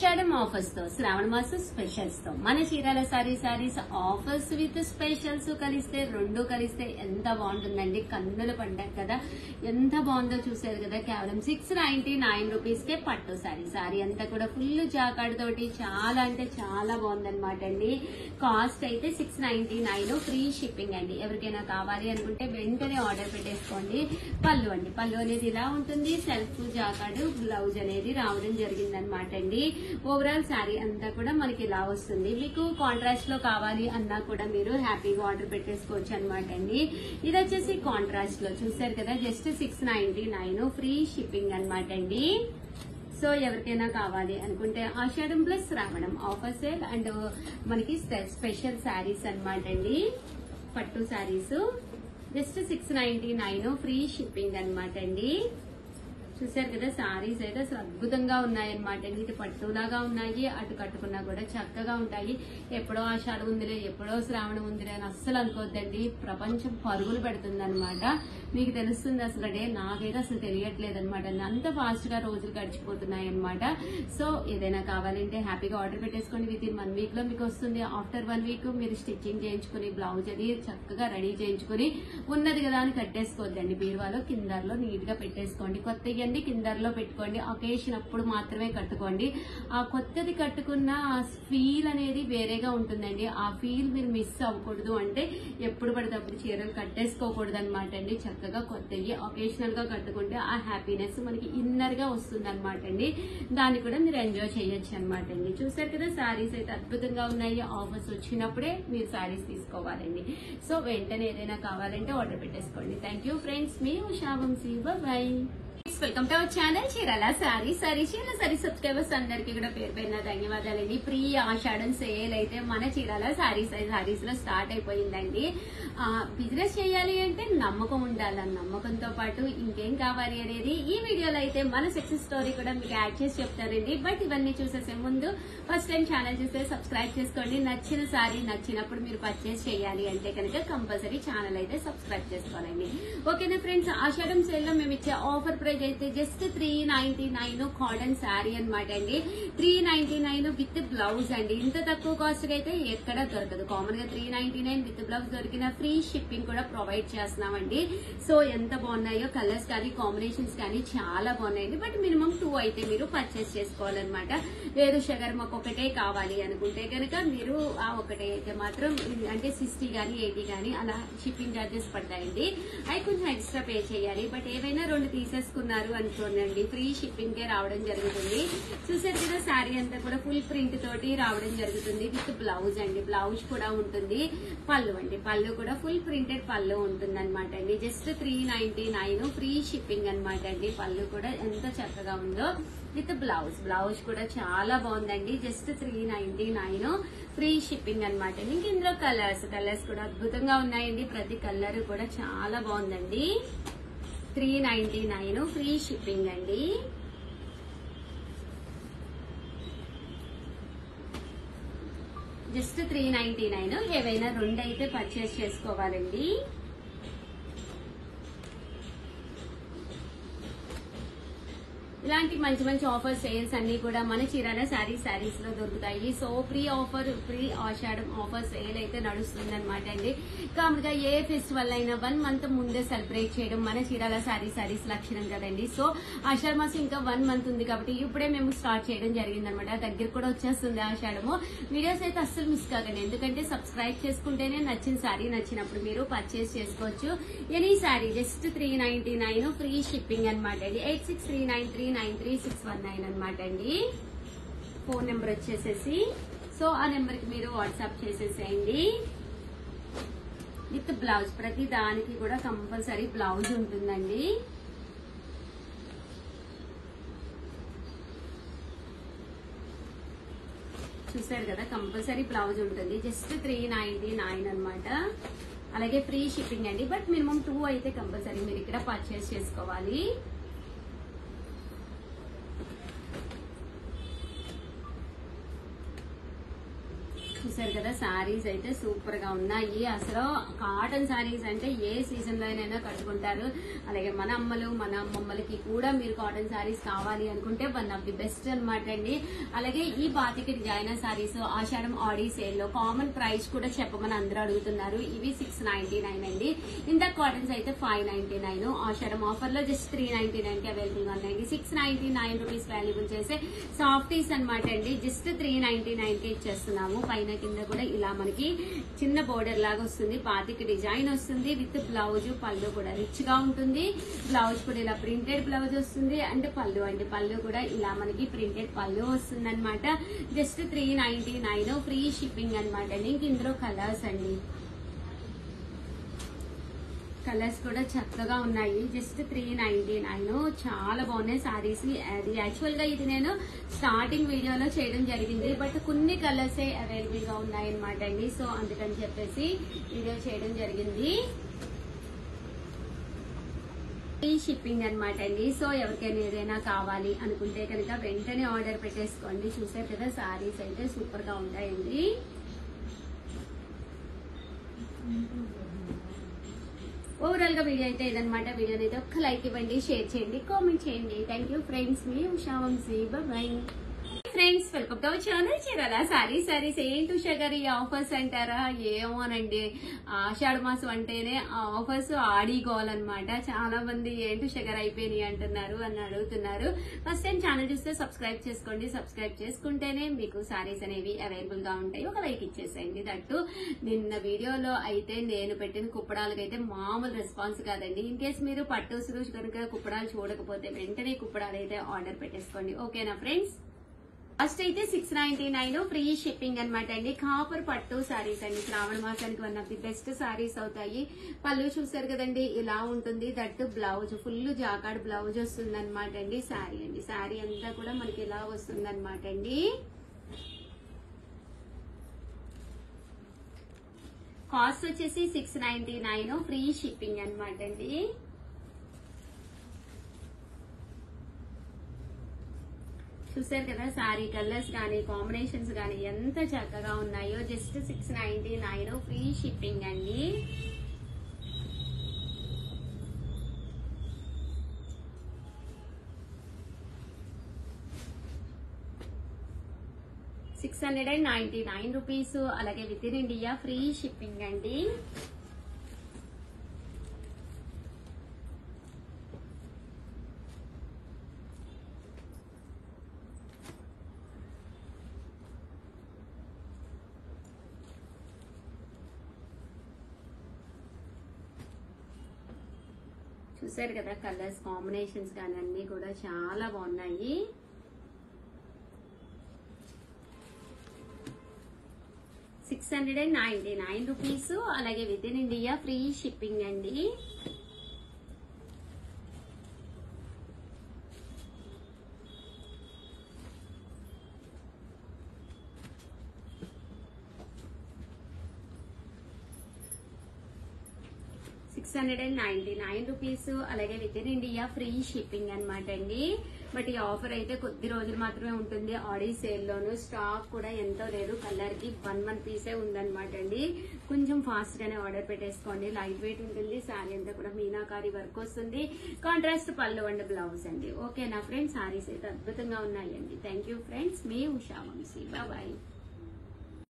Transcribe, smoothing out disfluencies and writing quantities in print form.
ఆషాఢం offers తో శ్రావణ మాసం specials తో మన Chirala saris offers with specials కలిస్తే రెండు కలిస్తే ఎంత బాగుంటుందండి. కన్నుల పండగ కదా, ఎంత బాగుందో చూసారు కదా. కేవలం 699 రూపీస్ కే పట్టు సారీ అంతా కూడా ఫుల్ జాకాడ్ తోటి చాలా అంటే చాలా బాగుందన్నమాట అండి. కాస్ట్ అయితే 699, ఫ్రీ షిప్పింగ్ అండి. ఎవరికైనా కావాలి అనుకుంటే వెంటనే ఆర్డర్ పెట్టేసుకోండి. పళ్ళు అనేది ఇలా ఉంటుంది. సెల్ఫ్ జాకాడ్ బ్లౌజ్ అనేది రావడం జరిగిందనమాట అండి. ఓవరాల్ శారీ అంతా కూడా మనకి ఇలా వస్తుంది. మీకు కాంట్రాస్ట్ లో కావాలి అన్నా కూడా మీరు హ్యాపీగా ఆర్డర్ పెట్టేసుకోవచ్చు అనమాట అండి. ఇది వచ్చేసి కాంట్రాస్ట్ లో చూసారు కదా, జస్ట్ 699, ఫ్రీ షిప్పింగ్ అనమాట అండి. సో ఎవరికైనా కావాలి అనుకుంటే ఆషాఢం ప్లస్ శ్రావణం ఆఫర్ సేల్ అండ్ మనకి స్పెషల్ శారీస్ అనమాట అండి. పట్టు శారీస్ జస్ట్ 699, ఫ్రీ షిప్పింగ్ అనమాట అండి. చూసారు కదా, సారీస్ అయితే అసలు అద్భుతంగా ఉన్నాయన్నమాట. ఇటు పట్టులాగా ఉన్నాయి, అటు కట్టుకున్నా కూడా చక్కగా ఉంటాయి. ఎప్పుడో ఆషాఢం ఉందిలే, ఎప్పుడో శ్రావణం ఉందిలే అని అస్సలు అనుకోవద్దండి. ప్రపంచం పరుగులు పెడుతుంది అనమాట. మీకు తెలుస్తుంది అసలు డే, నాకైతే అసలు తెలియట్లేదు అనమాట. అంత ఫాస్ట్ గా రోజులు గడిచిపోతున్నాయి అనమాట. సో ఏదైనా కావాలంటే హ్యాపీగా ఆర్డర్ పెట్టేసుకోండి. విత్ ఇన్ 1 వీక్ లో మీకు వస్తుంది. ఆఫ్టర్ 1 వీక్ మీరు స్టిచ్చింగ్ చేయించుకుని బ్లౌజ్ అది చక్కగా రెడీ చేయించుకుని ఉన్నది కదా అని కట్టేసుకోవద్దండి. బీరువాలో కిందర్లో నీట్ గా పెట్టేసుకోండి. కొత్త కిందర్లో పెట్టుకోండి. ఒకేషన్ అప్పుడు మాత్రమే కట్టుకోండి. ఆ కొత్తది కట్టుకున్న ఫీల్ అనేది వేరేగా ఉంటుందండి. ఆ ఫీల్ మీరు మిస్ అవ్వకూడదు అంటే ఎప్పుడు పడితే అప్పుడు చీరలు కట్టేసుకోకూడదు అనమాట అండి. చక్కగా కొత్తవి ఒకేషనల్ గా కట్టుకుంటే ఆ హ్యాపీనెస్ మనకి ఇన్నర్ గా వస్తుంది అనమాట అండి. దాన్ని కూడా మీరు ఎంజాయ్ చేయొచ్చు అనమాట అండి. చూసారు కదా, శారీస్ అయితే అద్భుతంగా ఉన్నాయి. ఆఫర్స్ వచ్చినప్పుడే మీరు శారీస్ తీసుకోవాలండి. సో వెంటనే ఏదైనా కావాలంటే ఆర్డర్ పెట్టేసుకోండి. థ్యాంక్ యూ ఫ్రెండ్స్, మీ Usha Vamsi, bye. Welcome to our channel Chirala Chirala sari subscribers అందరికీ కూడా పేరు పేరున ధన్యవాదాలండి. ప్రీ ఆషాఢం సేల్ అయితే మన చీరాల సారీస్ లో స్టార్ట్ అయిపోయిందండి. బిజినెస్ చేయాలి అంటే నమ్మకం ఉండాలి. నమ్మకంతో పాటు ఇంకేం కావాలి అనేది ఈ వీడియోలో అయితే మన సక్సెస్ స్టోరీ కూడా మీకు యాడ్ చేసి చెప్తారండి. బట్ ఇవన్నీ చూసేసే ముందు ఫస్ట్ టైం ఛానల్ చూస్తే సబ్స్క్రైబ్ చేసుకోండి. నచ్చిన సారీ నచ్చినప్పుడు మీరు పర్చేస్ చేయాలి అంటే కనుక కంపల్సరీ ఛానల్ అయితే సబ్స్క్రైబ్ చేసుకోవాలండి. ఓకేనా ఫ్రెండ్స్, ఆషాఢం సేల్ లో మేము ఇచ్చే ఆఫర్ ప్రైస్ అయితే జస్ట్ 399 కాటన్ శారీ అనమాట అండి. 399 విత్ బ్లౌజ్ అండి. ఇంత తక్కువ కాస్ట్ అయితే ఎక్కడ దొరకదు. కామన్ గా 399 విత్ బ్లౌజ్ దొరికిన ఫ్రీ షిప్పింగ్ కూడా ప్రొవైడ్ చేస్తున్నామండి. సో ఎంత బాగున్నాయో, కలర్స్ కానీ కాంబినేషన్స్ కానీ చాలా బాగున్నాయండి. బట్ మినిమం 2 అయితే మీరు పర్చేస్ చేసుకోవాలన్నమాట. లేదు షుగర్ మాకు ఒకటే కావాలి అనుకుంటే కనుక మీరు ఆ ఒకటే అయితే మాత్రం అంటే 60 కానీ 80 కానీ అలా షిప్పింగ్ ఛార్జెస్ పడతాయండి. అవి కొంచెం ఎక్స్ట్రా పే చేయాలి. బట్ ఏవైనా 2 తీసేసుకున్నారు అనుకోండి, ఫ్రీ షిప్పింగ్ కే రావడం జరుగుతుంది. చూసారు కదా, శారీ అంతా కూడా ఫుల్ ప్రింట్ తోటి రావడం జరుగుతుంది. విత్ బ్లౌజ్ అండి. బ్లౌజ్ కూడా ఉంటుంది. పళ్ళు అండి, పళ్ళు కూడా ఫుల్ ప్రింటెడ్ పళ్ళు ఉంటుంది అనమాట అండి. జస్ట్ 399, ఫ్రీ షిప్పింగ్ అనమాట అండి. పళ్ళు కూడా ఎంత చక్కగా ఉందో విత్ బ్లౌజ్ కూడా చాలా బాగుందండి. జస్ట్ 399, ఫ్రీ షిప్పింగ్ అనమాట. ఇంక ఇందులో కలర్స్ కూడా అద్భుతంగా ఉన్నాయండి. ప్రతి కలర్ కూడా చాలా బాగుందండి. 399, ఫ్రీ షిప్పింగ్ అండి. జస్ట్ 399, ఏవైనా 2 అయితే పర్చేస్ చేసుకోవాలండి. ఇలాంటి మంచి మంచి ఆఫర్ సేల్స్ అన్ని కూడా మన చీరాల సారీస్ లో దొరుకుతాయి. సో ప్రీ ఆషాఢం ఆఫర్ సేల్ అయితే నడుస్తుంది అనమాట అండి. కామన్గా ఏ ఫెస్టివల్ అయినా 1 మంత్ ముందే సెలబ్రేట్ చేయడం మన చీరాల సారీస్ లక్షణం కదండి. సో ఆషాఢ మాసం ఇంకా 1 మంత్ ఉంది కాబట్టి ఇప్పుడే మేము స్టార్ట్ చేయడం జరిగింది అనమాట. దగ్గర కూడా వచ్చేస్తుంది ఆషాఢము. వీడియోస్ అయితే అస్సలు మిస్ కాకండి. ఎందుకంటే సబ్స్క్రైబ్ చేసుకుంటేనే నచ్చిన శారీ నచ్చినప్పుడు మీరు పర్చేస్ చేసుకోవచ్చు. Any sari just 399, free shipping అనమాట అండి. 8639393619 అనమాట అండి. ఫోన్ నెంబర్ వచ్చేసేసి సో ఆ నెంబర్ కి మీరు వాట్సాప్ చేసేసేయండి. విత్ బ్లౌజ్, ప్రతి దానికి కూడా కంపల్సరీ బ్లౌజ్ ఉంటుందండి. చూసారు కదా, కంపల్సరీ బ్లౌజ్ ఉంటుంది. జస్ట్ 399 అనమాట. అలాగే ఫ్రీ షిప్పింగ్ అండి. బట్ మినిమం 2 అయితే కంపల్సరీ మీరు ఇక్కడ పర్చేస్ చేసుకోవాలి. చూసారు కదా శారీస్ అయితే సూపర్ గా ఉన్నాయి. అసలు కాటన్ శారీస్ అంటే ఏ సీజన్ లో అయినా కట్టుకుంటారు. అలాగే మన అమ్మలు మన అమ్మమ్మలకి కూడా మీరు కాటన్ శారీస్ కావాలి అనుకుంటే వన్ ఆఫ్ ది బెస్ట్ అనమాట అండి. అలాగే ఈ బాతికి డిజైనర్ శారీస్ ఆషాఢం ఆడీ సేల్ లో కామన్ ప్రైస్ కూడా చెప్పమని అందరూ అడుగుతున్నారు. ఇవి 699 అండి. ఇంత కాటన్స్ అయితే 599. ఆషాఢం ఆఫర్ లో జస్ట్ 399 కి అవైలబుల్ గా ఉన్నాయండి. 699 రూపీస్ వాల్యుబుల్ చేసే సాఫ్టీస్ అనమాట అండి. జస్ట్ 399 కి ఇచ్చేస్తున్నాము. పైన కింద కూడా ఇలా మనకి చిన్న బోర్డర్ లాగా వస్తుంది. పాతికి డిజైన్ వస్తుంది విత్ బ్లౌజ్ పళ్ళు కూడా రిచ్ గా ఉంటుంది. బ్లౌజ్ కూడా ఇలా ప్రింటెడ్ బ్లౌజ్ వస్తుంది. అంటే పళ్ళు అండి, పళ్ళు కూడా ఇలా మనకి ప్రింటెడ్ పళ్ళు వస్తుంది అనమాట. జస్ట్ 399 ఫ్రీ షిప్పింగ్ అనమాట అండి. ఇంక ఇందులో కలర్స్ అండి, కలర్స్ కూడా చక్కగా ఉన్నాయి. జస్ట్ 399. చాలా బాగున్నాయి సారీస్. అది యాక్చువల్ గా ఇది నేను స్టార్టింగ్ వీడియోలో చేయడం జరిగింది, బట్ కొన్ని కలర్సే అవైలబుల్ గా ఉన్నాయి అనమాట అండి. సో అందుకని చెప్పేసి వీడియో చేయడం జరిగింది. ఫ్రీ షిప్పింగ్ అనమాట అండి. సో ఎవరికైనా ఏదైనా కావాలి అనుకుంటే కనుక వెంటనే ఆర్డర్ పెట్టేసుకోండి. చూసారు కదా సారీస్ అయితే సూపర్ గా ఉంటాయండి. ఓవరాల్ గా వీడియో అయితే ఇదనమాట. వీడియోని అయితే ఒక్క లైక్ ఇవ్వండి, షేర్ చేయండి, కామెంట్ చేయండి. Thank you friends. మీ Usha Vamsi. Bye friends, welcome to our channel Chirala saris. ఏంటి ఉషా గారు ఈ ఆఫర్స్ అంటారా? ఏమోనండి, ఆషాఢ మాసం అంటేనే ఆఫర్స్ ఆడిగోవాలన్నమాట. చాలా మంది ఏంటి ఉషా గారు అయిపోయినాయి అంటున్నారు అని అడుగుతున్నారు. ఫస్ట్ టైం ఛానల్ చూస్తే సబ్స్క్రైబ్ చేసుకోండి. సబ్స్క్రైబ్ చేసుకుంటేనే మీకు సారీస్ అనేవి అవైలబుల్ గా ఉంటాయి. ఒక లైక్ ఇచ్చేసేయండి. దట్టు నిన్న వీడియోలో అయితే నేను పెట్టిన కుప్పడాలకైతే మామూలు రెస్పాన్స్ కాదండి. ఇన్ కేసు మీరు పట్టు సురేష్ కనుక కుప్పడాలు చూడకపోతే వెంటనే కుప్పడాలు అయితే ఆర్డర్ పెట్టేసుకోండి. ఓకేనా ఫ్రెండ్స్? ఫస్ట్ అయితే 699 ఫ్రీ షిప్పింగ్ అనమాట అండి. కాపర్ పట్టు సారీస్ అండి. శ్రావణ మాసానికి one of the best saris అవుతాయి. పళ్ళు చూసారు కదండి, ఇలా ఉంటుంది. That blouse full jacquard blouse వస్తుంది అనమాట అండి. శారీ అండి, శారీ అంతా కూడా మనకి ఇలా వస్తుంది అనమాట అండి. కాస్ట్ వచ్చేసి 699 ఫ్రీ షిప్పింగ్ అనమాట అండి. చూసారు కదా సారీ కలర్స్ కానీ కాంబినేషన్స్ కానీ ఎంత చక్కగా ఉన్నాయో. జస్ట్ 699 ఫ్రీ షిప్పింగ్ అండి. ₹699. అలాగే with in India free shipping అండి. చూసారు కదా కలర్స్ కాంబినేషన్స్ కానీ అన్ని కూడా చాలా బాగున్నాయి. ₹699. అలాగే with in India free shipping అండి. ₹699. అలాగే with in India free shipping అనమాట అండి. బట్ ఈ ఆఫర్ అయితే కొద్ది రోజులు మాత్రమే ఉంటుంది. ఆడీ సేల్ లోను స్టాక్ కూడా ఎంతో లేదు. కలర్ కి 1 పీసే ఉందన్నమాట అండి. కొంచెం ఫాస్ట్ గానే ఆర్డర్ పెట్టేసుకోండి. లైట్ వెయిట్ ఉంటుంది. శారీ అంతా కూడా మీనాకారి వర్క్ వస్తుంది. కాంట్రాస్ట్ పళ్ళు అండ్ బ్లౌజ్ అండి. ఓకేనా ఫ్రెండ్స్? శారీస్ అయితే అద్భుతంగా ఉన్నాయండి. Thank you friends. మీ ఉషా వంశీ. బాయ్.